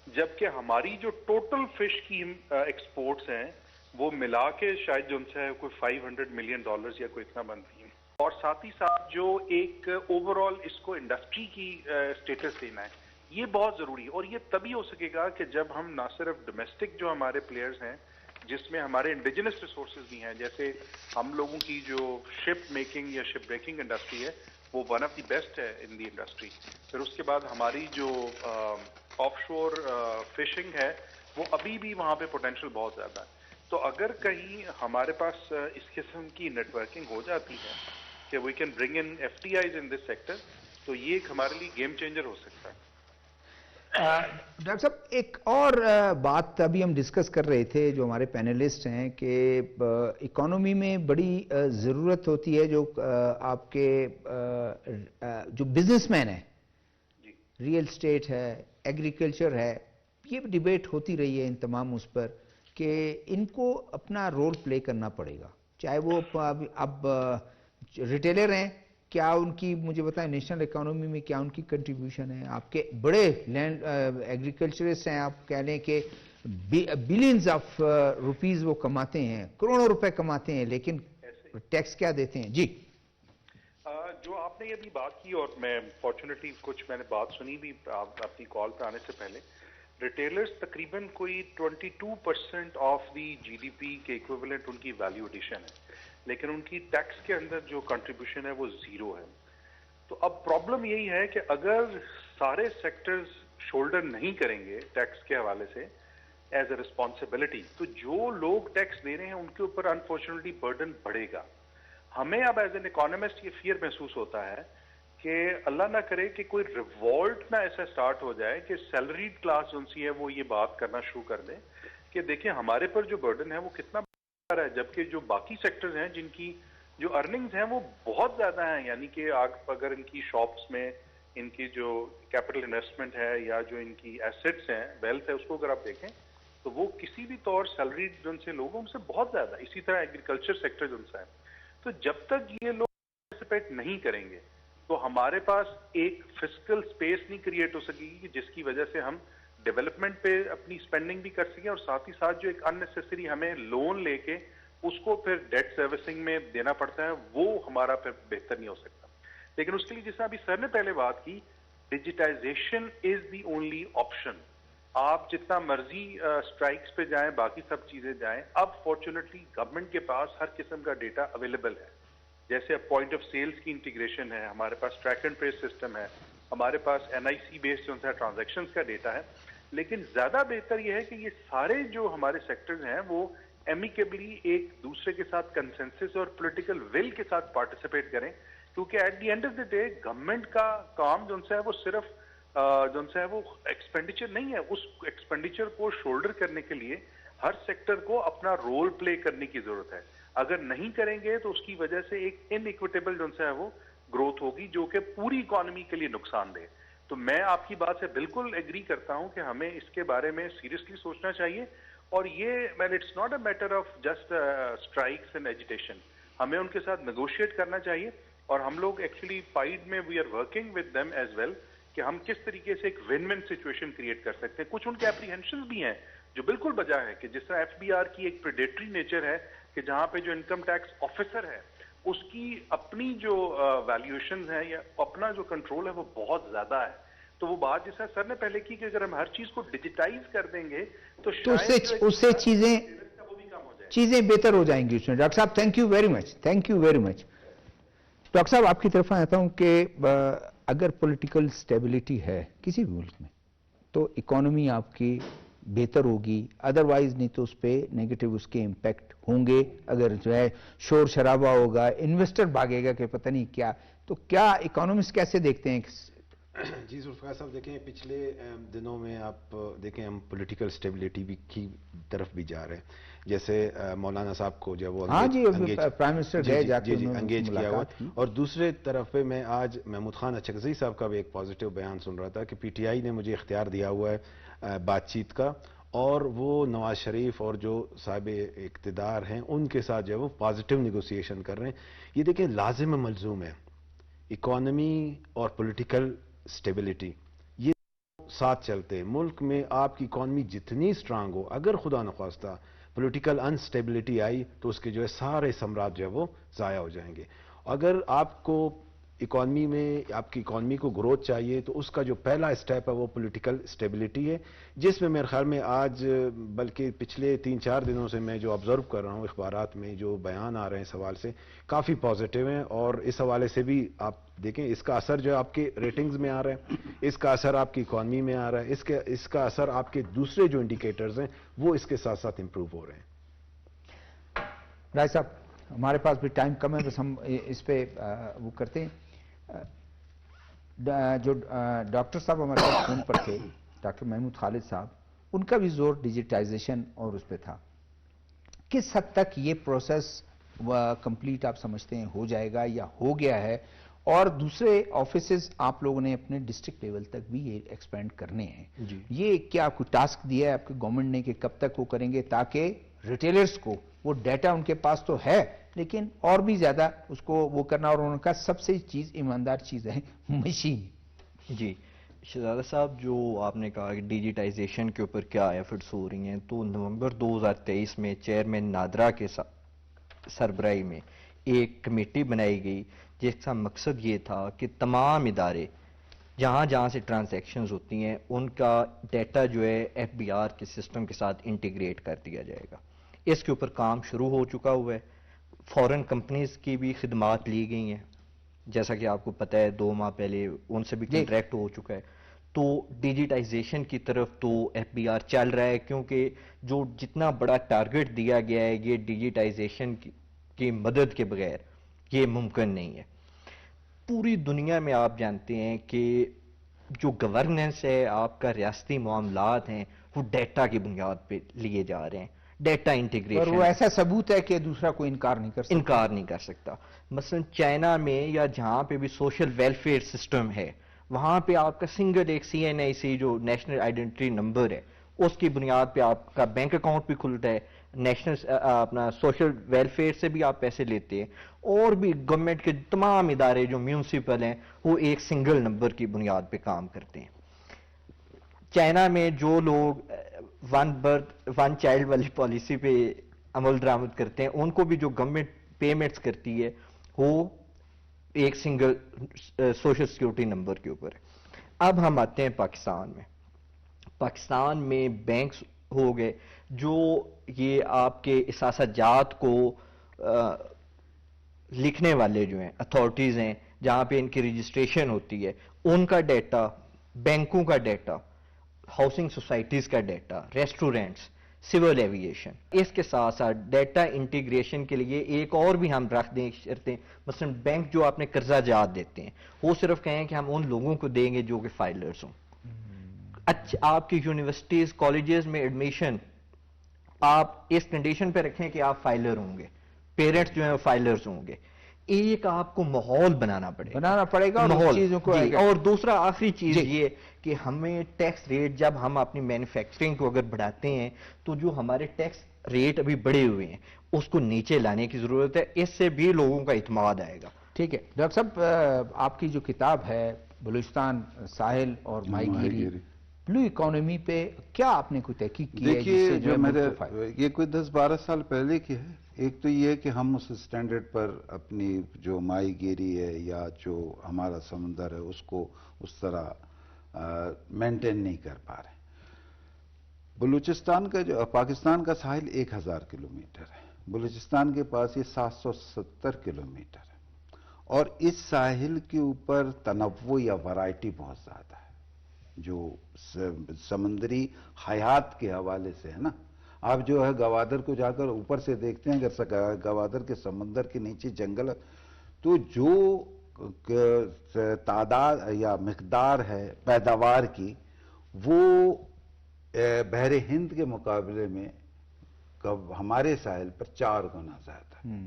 جبکہ ہماری جو ٹوٹل فش کی ایکسپورٹس ہیں وہ ملا کے شاید جو ان سے کوئی 500 ملین ڈالرز یا کوئی اتنا بنتی ہیں. اور ساتھ ہی ساتھ جو ایک اوور آل اس کو انڈسٹری کی سٹیٹس دینا ہے، یہ بہت ضروری ہے. اور یہ تبھی ہو سکے گا کہ جب ہم نہ صرف ڈومیسٹک جو ہمارے پلیئرز ہیں جس میں ہمارے انڈیجنس ریسورسز بھی ہیں، جیسے ہم لوگوں کی جو شپ میکنگ یا شپ بریکنگ انڈسٹری ہے وہ ون آف دی بیسٹ ہے ان دی انڈسٹری. پھر اس کے بعد ہماری جو آف شور فشنگ ہے وہ ابھی بھی وہاں پہ پوٹینشیل بہت زیادہ ہے. تو اگر کہیں ہمارے پاس اس قسم کی نیٹ ورکنگ ہو جاتی ہے کہ we can bring in F T Is in this sector, تو یہ ایک ہمارے لیے گیم چینجر ہو سکتا ہے. ڈاکٹر صاحب ایک اور بات ابھی ہم ڈسکس کر رہے تھے جو ہمارے پینلسٹ ہیں کہ اکانومی میں بڑی ضرورت ہوتی ہے جو آپ کے جو بزنس مین ہیں, ریئل اسٹیٹ ہے, ایگریکلچر ہے, یہ ڈیبیٹ ہوتی رہی ہے ان تمام اس پر کہ ان کو اپنا رول پلے کرنا پڑے گا, چاہے وہ اب ریٹیلر ہیں, کیا ان کی مجھے بتائیں نیشنل اکانومی میں کیا ان کی کنٹریبیوشن ہے. آپ کے بڑے لینڈ ایگریکلچرسٹ ہیں, آپ کہہ لیں کہ بلینز آف روپیز وہ کماتے ہیں, کروڑوں روپے کماتے ہیں, لیکن ٹیکس کیا دیتے ہیں. جی جو آپ نے یہ بھی بات کی, اور میں فارچونیٹلی کچھ میں نے بات سنی بھی اپنی کال پہ آنے سے پہلے, ریٹیلرز تقریباً کوئی 22% آف دی جی ڈی پی کے ایکویولنٹ ان کی ویلیو ایڈیشن ہے, لیکن ان کی ٹیکس کے اندر جو کنٹریبیوشن ہے وہ زیرو ہے. تو اب پرابلم یہی ہے کہ اگر سارے سیکٹرز شولڈر نہیں کریں گے ٹیکس کے حوالے سے ایز اے رسپانسبلٹی, تو جو لوگ ٹیکس دے رہے ہیں ان کے اوپر انفارچونیٹلی برڈن بڑھے گا. ہمیں اب ایز این اکانومسٹ یہ فیئر محسوس ہوتا ہے کہ اللہ نہ کرے کہ کوئی ریوولٹ نہ ایسا سٹارٹ ہو جائے کہ سیلریڈ کلاس جو سی ہے وہ یہ بات کرنا شروع کر دے کہ دیکھیں ہمارے پر جو برڈن ہے وہ کتنا بڑا ہے, جبکہ جو باقی سیکٹرز ہیں جن کی جو ارننگز ہیں وہ بہت زیادہ ہیں. یعنی کہ اگر ان کی شاپس میں ان کی جو کیپٹل انویسٹمنٹ ہے یا جو ان کی ایسٹس ہیں, ویلتھ ہے, اس کو اگر آپ دیکھیں تو وہ کسی بھی طور سیلریڈ جن سے لوگوں سے بہت زیادہ. اسی طرح ایگریکلچر سیکٹر جن سے ہے. تو جب تک یہ لوگ پارٹیسپیٹ نہیں کریں گے تو ہمارے پاس ایک فسکل سپیس نہیں کریٹ ہو سکے گی جس کی وجہ سے ہم ڈیولپمنٹ پہ اپنی اسپینڈنگ بھی کر سکیں, اور ساتھ ہی ساتھ جو ایک ان نیسیسری ہمیں لون لے کے اس کو پھر ڈیٹ سروسنگ میں دینا پڑتا ہے وہ ہمارا پھر بہتر نہیں ہو سکتا. لیکن اس کے لیے جس طرح ابھی سر نے پہلے بات کی, digitization is the only option. آپ جتنا مرضی اسٹرائکس پہ جائیں, باقی سب چیزیں جائیں, اب فارچونیٹلی گورنمنٹ کے پاس ہر قسم کا ڈیٹا اویلیبل ہے. جیسے اب پوائنٹ آف سیلز کی انٹیگریشن ہے, ہمارے پاس ٹریک اینڈ ٹریس سسٹم ہے, ہمارے پاس این آئی سی بیسڈ جو ہے ٹرانزیکشنز کا ڈیٹا ہے. لیکن زیادہ بہتر یہ ہے کہ یہ سارے جو ہمارے سیکٹرز ہیں وہ ایمیکیبلی ایک دوسرے کے ساتھ کنسنسس اور پولیٹیکل ول کے ساتھ پارٹیسپیٹ کریں, کیونکہ at the end of the day government کا کام جو ہے وہ صرف جو ہے وہ ایکسپینڈیچر نہیں ہے. اس ایکسپینڈیچر کو شولڈر کرنے کے لیے ہر سیکٹر کو اپنا رول پلے کرنے کی ضرورت ہے. اگر نہیں کریں گے تو اس کی وجہ سے ایک ان ایکویٹیبل جو ہے وہ گروتھ ہوگی جو کہ پوری اکانومی کے لیے نقصان دہ. تو میں آپ کی بات سے بالکل ایگری کرتا ہوں کہ ہمیں اس کے بارے میں سیریسلی سوچنا چاہیے, اور یہ it's not a matter of just strikes and agitation. ہمیں ان کے ساتھ نیگوشیٹ کرنا چاہیے, اور ہم لوگ ایکچولی پائیڈ میں we are working with them as well کہ ہم کس طریقے سے ایک ون ون سچویشن کریٹ کر سکتے ہیں. کچھ ان کے اپریہینشنز بھی ہیں جو بالکل بجا ہے, کہ جس طرح ایف بی آر کی ایک پریڈیٹری نیچر ہے کہ جہاں پہ جو انکم ٹیکس آفیسر ہے اس کی اپنی جو ویلیویشنز ہیں یا اپنا جو کنٹرول ہے وہ بہت زیادہ ہے. تو وہ بات جیسا سر نے پہلے کی کہ اگر ہم ہر چیز کو ڈیجیٹائز کر دیں گے تو اس سے چیزیں بہتر ہو جائیں گی اس میں. ڈاکٹر صاحب thank you very much, thank you very much. Doctor صاحب آپ کی طرف آتا ہوں کہ اگر پولیٹیکل سٹیبلٹی ہے کسی بھی ملک میں تو اکانومی آپ کی بہتر ہوگی, ادروائز نہیں تو اس پہ نیگیٹو اس کے امپیکٹ ہوں گے. اگر جو ہے شور شرابہ ہوگا, انویسٹر بھاگے گا کہ پتہ نہیں کیا, تو کیا اکانومسٹ کیسے دیکھتے ہیں؟ جی ذوالفقار صاحب دیکھیں پچھلے دنوں میں آپ دیکھیں ہم پولیٹیکل سٹیبلٹی کی طرف بھی جا رہے ہیں. جیسے مولانا صاحب کو جب وہ پرائم منسٹر گئے جا کے انگیج کیا ہوا, اور دوسرے طرف پہ میں آج محمود خان اچکزئی صاحب کا بھی ایک پازیٹیو بیان سن رہا تھا کہ پی ٹی آئی نے مجھے اختیار دیا ہوا ہے بات چیت کا, اور وہ نواز شریف اور جو صاحب اقتدار ہیں ان کے ساتھ جو ہے وہ پازیٹیو نیگوسیشن کر رہے ہیں. یہ دیکھیں لازم ملزوم ہے, اکانومی اور پولیٹیکل سٹیبلٹی یہ ساتھ چلتے ہیں. ملک میں آپ کی اکانومی جتنی سٹرانگ ہو, اگر خدا نخواستہ پولیٹیکل انسٹیبلٹی آئی تو اس کے جو ہے سارے ثمرات جو ہے وہ ضائع ہو جائیں گے. اگر آپ کو اکانومی میں آپ کی اکانومی کو گروتھ چاہیے تو اس کا جو پہلا اسٹیپ ہے وہ پولیٹیکل اسٹیبلٹی ہے، جس میں میرے خیال میں آج بلکہ پچھلے 3-4 دنوں سے میں جو آبزرو کر رہا ہوں اخبارات میں جو بیان آ رہے ہیں اس حوالے سے کافی پازیٹیو ہیں، اور اس حوالے سے بھی آپ دیکھیں اس کا اثر جو ہے آپ کے ریٹنگز میں آ رہا ہے، اس کا اثر آپ کی اکانومی میں آ رہا ہے، اس کا اثر آپ کے دوسرے جو انڈیکیٹرز ہیں وہ اس کے ساتھ ساتھ امپروو ہو رہے ہیں۔ رائے صاحب ہمارے پاس بھی ٹائم کم ہے، بس ہم اس پہ وہ کرتے ہیں۔ جو ڈاکٹر صاحب ہمارے پاس فون پر تھے، ڈاکٹر محمود خالد صاحب، ان کا بھی زور ڈیجیٹائزیشن اور اس پہ تھا۔ کس حد تک یہ پروسیس کمپلیٹ آپ سمجھتے ہیں ہو جائے گا یا ہو گیا ہے؟ اور دوسرے آفیسز آپ لوگوں نے اپنے ڈسٹرکٹ لیول تک بھی یہ ایکسپینڈ کرنے ہیں، یہ کیا کوئی ٹاسک دیا ہے آپ کے گورنمنٹ نے کہ کب تک وہ کریں گے تاکہ ریٹیلرز کو وہ ڈیٹا ان کے پاس تو ہے لیکن اور بھی زیادہ اس کو وہ کرنا، اور ان کا سب سے چیز ایماندار چیز ہے مشین؟ جی شہزادہ صاحب، جو آپ نے کہا کہ ڈیجیٹائزیشن کے اوپر کیا ایفرٹس ہو رہی ہیں، تو نومبر 2023 میں چیئرمین نادرا کے سربراہی میں ایک کمیٹی بنائی گئی جس کا مقصد یہ تھا کہ تمام ادارے جہاں جہاں سے ٹرانزیکشنز ہوتی ہیں ان کا ڈیٹا جو ہے ایف بی آر کے سسٹم کے ساتھ انٹیگریٹ کر دیا جائے گا۔ اس کے اوپر کام شروع ہو چکا ہوا ہے، فورن کمپنیز کی بھی خدمات لی گئی ہیں، جیسا کہ آپ کو پتہ ہے 2 ماہ پہلے ان سے بھی کنٹریکٹ ہو چکا ہے۔ تو ڈیجیٹائزیشن کی طرف تو ایف بی آر چل رہا ہے، کیونکہ جو جتنا بڑا ٹارگٹ دیا گیا ہے یہ ڈیجیٹائزیشن کی مدد کے بغیر یہ ممکن نہیں ہے۔ پوری دنیا میں آپ جانتے ہیں کہ جو گورننس ہے، آپ کا ریاستی معاملات ہیں، وہ ڈیٹا کی بنیاد پہ لیے جا رہے ہیں، ڈیٹا انٹیگریشن، اور وہ ایسا ثبوت ہے کہ دوسرا کوئی انکار نہیں کر سکتا۔ مثلا چائنا میں یا جہاں پہ بھی سوشل ویلفیئر سسٹم ہے، وہاں پہ آپ کا سنگل ایک سی این آئی سی جو نیشنل آئیڈینٹی نمبر ہے اس کی بنیاد پہ آپ کا بینک اکاؤنٹ بھی کھلتا ہے، نیشنل اپنا سوشل ویلفیئر سے بھی آپ پیسے لیتے ہیں، اور بھی گورنمنٹ کے تمام ادارے جو میونسپل ہیں وہ ایک سنگل نمبر کی بنیاد پہ کام کرتے ہیں۔ چائنا میں جو لوگ ون چائلڈ والی پالیسی پہ عمل درآمد کرتے ہیں ان کو بھی جو گورنمنٹ پیمنٹس کرتی ہے وہ ایک سنگل سوشل سیکیورٹی نمبر کے اوپر ہے۔ اب ہم آتے ہیں پاکستان میں۔ پاکستان میں بینکس ہو گئے جو یہ آپ کے اثاثہ جات کو لکھنے والے جو ہیں اتھارٹیز ہیں جہاں پہ ان کی رجسٹریشن ہوتی ہے، ان کا ڈیٹا، بینکوں کا ڈیٹا، ہاؤسنگ سوسائٹیز کا ڈیٹا، ریسٹورینٹس، سول ایویشن، اس کے ساتھ ساتھ ڈیٹا انٹیگریشن کے لیے ایک اور بھی ہم رکھ دیں شرطیں۔ مثلا بینک جو آپ نے قرضہ جات دیتے ہیں وہ صرف کہیں کہ ہم ان لوگوں کو دیں گے جو کہ فائلرز ہوں۔ اچھا، آپ کی یونیورسٹیز کالجز میں ایڈمیشن آپ اس کنڈیشن پہ رکھیں کہ آپ فائلر ہوں گے، پیرنٹس جو ہیں فائلرز ہوں گے۔ ایک آپ کو ماحول بنانا پڑے گا ماحول چیزوں کو، اور دوسرا آخری چیز یہ کہ ہمیں ٹیکس ریٹ جب ہم اپنی مینوفیکچرنگ کو اگر بڑھاتے ہیں تو جو ہمارے ٹیکس ریٹ ابھی بڑھے ہوئے ہیں اس کو نیچے لانے کی ضرورت ہے، اس سے بھی لوگوں کا اعتماد آئے گا۔ ٹھیک ہے ڈاکٹر صاحب، آپ کی جو کتاب ہے بلوچستان ساحل اور ماہی گیری، بلو اکانومی پہ کیا آپ نے کوئی تحقیق کی ہے؟ دیکھیے جو میرے یہ کوئی 10-12 سال پہلے کی ہے۔ ایک تو یہ کہ ہم اس سٹینڈرڈ پر اپنی جو ماہی گیری ہے یا جو ہمارا سمندر ہے اس کو اس طرح مینٹین نہیں کر پا رہے۔ بلوچستان کا جو پاکستان کا ساحل 1000 کلومیٹر ہے، بلوچستان کے پاس یہ 770 کلومیٹر ہے، اور اس ساحل کے اوپر تنوع یا ورائٹی بہت زیادہ ہے جو سمندری حیات کے حوالے سے ہے نا۔ آپ جو ہے گوادر کو جا کر اوپر سے دیکھتے ہیں، اگر گوادر کے سمندر کے نیچے جنگل، تو جو تعداد یا مقدار ہے پیداوار کی وہ بحر ہند کے مقابلے میں ہمارے ساحل پر 4 گنا زیادہ ہے۔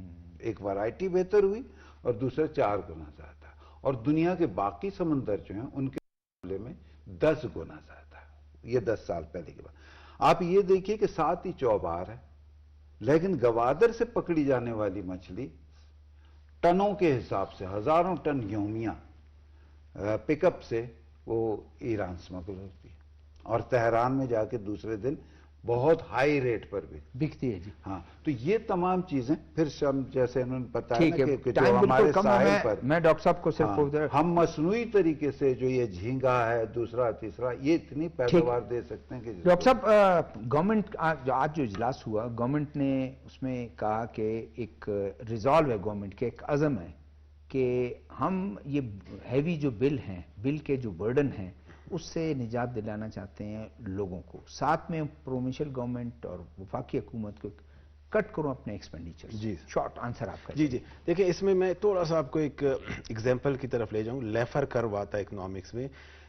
ایک ورائٹی بہتر ہوئی اور دوسرا 4 گنا زیادہ، اور دنیا کے باقی سمندر جو ہیں ان کے مقابلے میں 10 گنا زیادہ ہے، یہ 10 سال پہلے کے بعد۔ آپ یہ دیکھیے کہ 7 ہی چوبار ہے، لیکن گوادر سے پکڑی جانے والی مچھلی ٹنوں کے حساب سے، ہزاروں ٹن یومیہ پک اپ سے وہ ایران سمگل ہوتی ہے، اور تہران میں جا کے دوسرے دن بہت ہائی ریٹ پر بکتی ہے جی. ہاں تو یہ تمام چیزیں پھر جیسے انہوں نے بتایا ٹھیک ہے, نا کہ ٹائم جو بالکل ہمارے کم ہے. ساحل پر میں ڈاکٹر صاحب کو صرف ہم مصنوعی طریقے سے جو یہ جھینگا ہے دوسرا تیسرا یہ اتنی پیداوار دے سکتے ہیں کہ ڈاکٹر صاحب گورنمنٹ آج جو اجلاس ہوا گورنمنٹ نے اس میں کہا کہ ایک ریزالو ہے گورنمنٹ کے, ایک عزم ہے کہ ہم یہ ہیوی جو بل کے جو برڈن ہیں اس سے نجات دلانا چاہتے ہیں لوگوں کو. ساتھ میں پروونشل گورنمنٹ اور وفاقی حکومت کو کٹ کرو اپنے ایکسپینڈیچر. جی شارٹ آنسر آپ کا. جی دیکھیں اس میں میں تھوڑا سا آپ کو ایک ایگزامپل کی طرف لے جاؤں. لیفر کرو آتا ہے اکنامکس میں,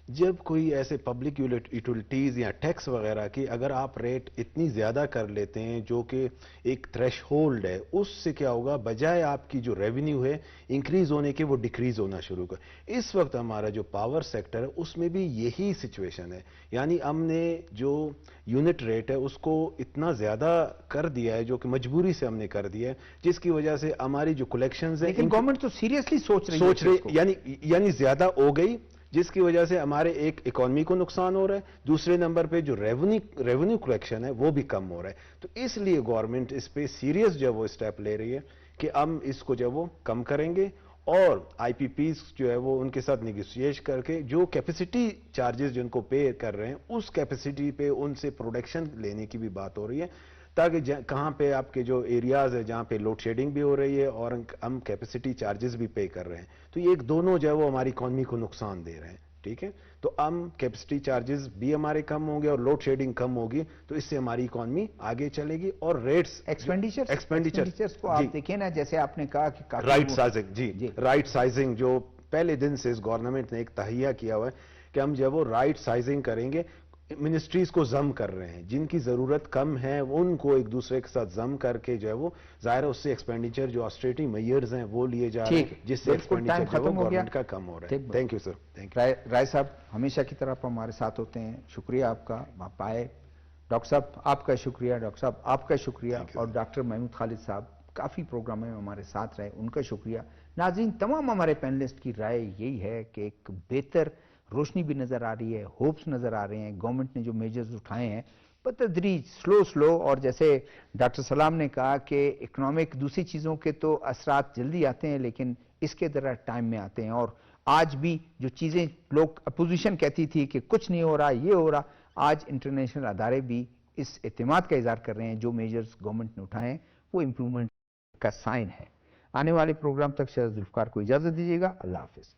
جب کوئی ایسے پبلک یوٹیلیٹیز یا ٹیکس وغیرہ کی اگر آپ ریٹ اتنی زیادہ کر لیتے ہیں جو کہ ایک تھریش ہولڈ ہے, اس سے کیا ہوگا بجائے آپ کی جو ریونیو ہے انکریز ہونے کے وہ ڈیکریز ہونا شروع کر. اس وقت ہمارا جو پاور سیکٹر ہے اس میں بھی یہی سچویشن ہے. یعنی ہم نے جو یونٹ ریٹ ہے اس کو اتنا زیادہ کر دیا ہے جو کہ مجبوری سے ہم نے کر دیا ہے, جس کی وجہ سے ہماری جو کلیکشنز ہیں لیکن گورنمنٹ تو سیریسلی سوچ رہی ہے, یعنی زیادہ ہو گئی جس کی وجہ سے ہمارے ایک اکانومی کو نقصان ہو رہا ہے, دوسرے نمبر پہ جو ریونیو کلیکشن ہے وہ بھی کم ہو رہا ہے. تو اس لیے گورنمنٹ اس پہ سیریس جو وہ اسٹیپ لے رہی ہے کہ ہم اس کو جو وہ کم کریں گے اور آئی پی پیز جو ہے وہ ان کے ساتھ نیگوشیٹ کر کے جو کیپیسٹی چارجز جن کو پے کر رہے ہیں اس کیپیسٹی پہ ان سے پروڈکشن لینے کی بھی بات ہو رہی ہے, تاکہ کہاں پہ آپ کے جو ایریاز ہے جہاں پہ لوڈ شیڈنگ بھی ہو رہی ہے اور ہم کیپیسٹی چارجز بھی پے کر رہے ہیں, تو یہ ایک دونوں جو ہے وہ ہماری اکانومی کو نقصان دے رہے ہیں. ٹھیک ہے, تو ہم کیپیسٹی چارجز بھی ہمارے کم ہوں گے اور لوڈ شیڈنگ کم ہوگی, تو اس سے ہماری اکانومی آگے چلے گی. اور ریٹس ایکسپینڈیچرز کو آپ دیکھیں نا, جیسے آپ نے کہا کہ رائٹ سائزنگ, جی رائٹ سائزنگ جو پہلے دن سے اس گورنمنٹ نے ایک تہیہ کیا ہوا ہے کہ ہم جو ہے وہ رائٹ سائزنگ کریں گے. منسٹریز کو ضم کر رہے ہیں, جن کی ضرورت کم ہے ان کو ایک دوسرے کے ساتھ ضم کر کے جو ہے وہ ظاہر ہے اس سے ایکسپینڈیچر جو آسٹریٹی میئرز ہیں وہ لیے جا رہے ہیں, جس سے ایکسپینڈیچر جو ہے گورنمنٹ کا کم ہو رہا ہے. Thank you sir. رائے صاحب ہمیشہ کی طرح ہمارے ساتھ ہوتے ہیں, شکریہ آپ کا, آپ آئے. ڈاکٹر صاحب آپ کا شکریہ, ڈاکٹر صاحب آپ کا شکریہ, اور ڈاکٹر محمود خالد صاحب کافی پروگرام میں ہمارے ساتھ رہے, ان کا شکریہ. ناظرین تمام ہمارے پینلسٹ کی رائے یہی ہے کہ ایک بہتر روشنی بھی نظر آ رہی ہے, ہوپس نظر آ رہے ہیں. گورنمنٹ نے جو میجرز اٹھائے ہیں بتدریج سلو, اور جیسے ڈاکٹر سلام نے کہا کہ اکنامک دوسری چیزوں کے تو اثرات جلدی آتے ہیں لیکن اس کے ذرا ٹائم میں آتے ہیں. اور آج بھی جو چیزیں لوگ اپوزیشن کہتی تھی کہ کچھ نہیں ہو رہا, یہ ہو رہا, آج انٹرنیشنل ادارے بھی اس اعتماد کا اظہار کر رہے ہیں جو میجرز گورنمنٹ نے اٹھائے ہیں وہ امپرومنٹ کا سائن ہے. آنے والے پروگرام تک شاید ذوالفقار کو اجازت دیجیے گا. اللہ حافظ.